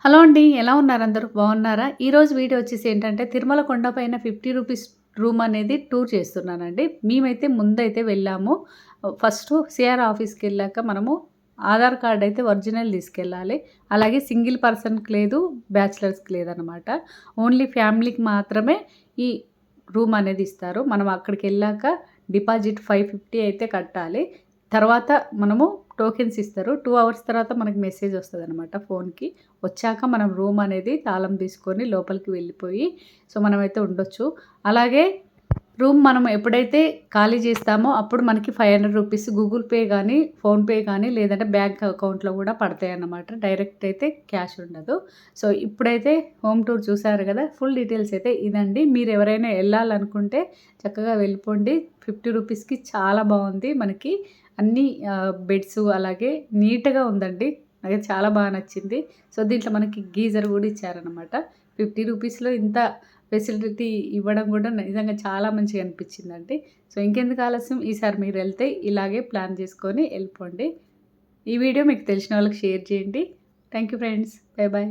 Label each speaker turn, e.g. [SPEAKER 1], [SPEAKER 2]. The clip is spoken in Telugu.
[SPEAKER 1] హలో అండి. ఎలా ఉన్నారు అందరూ? బాగున్నారా? ఈరోజు వీడియో వచ్చేసి ఏంటంటే తిరుమల కొండపైన ₹50 రూమ్ అనేది టూర్ చేస్తున్నానండి. మేమైతే ముందైతే వెళ్ళాము. ఫస్టు సీఆర్ ఆఫీస్‌కెళ్ళాక మనము ఆధార్ కార్డ్ అయితే ఒరిజినల్ తీసుకెళ్ళాలి. అలాగే సింగిల్ పర్సన్‌కి లేదు, బ్యాచిలర్స్‌కి లేదనమాట. ఓన్లీ ఫ్యామిలీకి మాత్రమే ఈ రూమ్ అనేది ఇస్తారు. మనం అక్కడికెళ్ళాక డిపాజిట్ 550 అయితే కట్టాలి. తర్వాత మనము టోకెన్స్ ఇస్తారు. 2 అవర్స్ తర్వాత మనకి మెసేజ్ వస్తదనమాట ఫోన్‌కి. వచ్చాక మనం రూమ్ అనేది తాళం తీసుకొని లోపలికి వెళ్ళిపోయి మనమైతే ఉండొచ్చు. అలాగే రూమ్ మనం ఎప్పుడైతే ఖాళీ చేస్తామో అప్పుడు మనకి ₹500 గూగుల్ పే గానీ, ఫోన్‌పే గానీ లేదంటే బ్యాంక్ అకౌంట్‌లో గూడా పడతాయన్నమాట. డైరెక్ట్ అయితే క్యాష్ ఉండదు. ఇప్పుడైతే హోమ్ టూర్ చూసారు గదా! ఫుల్ డీటెయిల్స్ అయితే ఇదండి. మీరెవరైనా ఎళ్ళాలనుకుంటే చక్కగా వెళ్ళిపోండి. ₹50కి చాలా బావుంది. మనకి అన్నీ బెడ్సు అలాగే నీట్‌గా ఉందండి. నాకైతే చాలా బాగా నచ్చింది. దీంట్లో మనకి గీజర్ గూడా ఇచ్చారనమాట. ₹50లో ఇంత ఫెసిలిటీ ఇవ్వడం గూడా నిజంగా చాలా మంచిగా అనిపించిందండి. ఇంకెందుకు ఆలస్యం ఈసారి మీరెళ్తే ఇలాగే ప్లాన్ చేసుకొని ఎళ్ళిపోండి. ఈ వీడియో మీకు తెలిసిన వాళ్ళకి షేర్ చేయండి. Thank you friends. By by.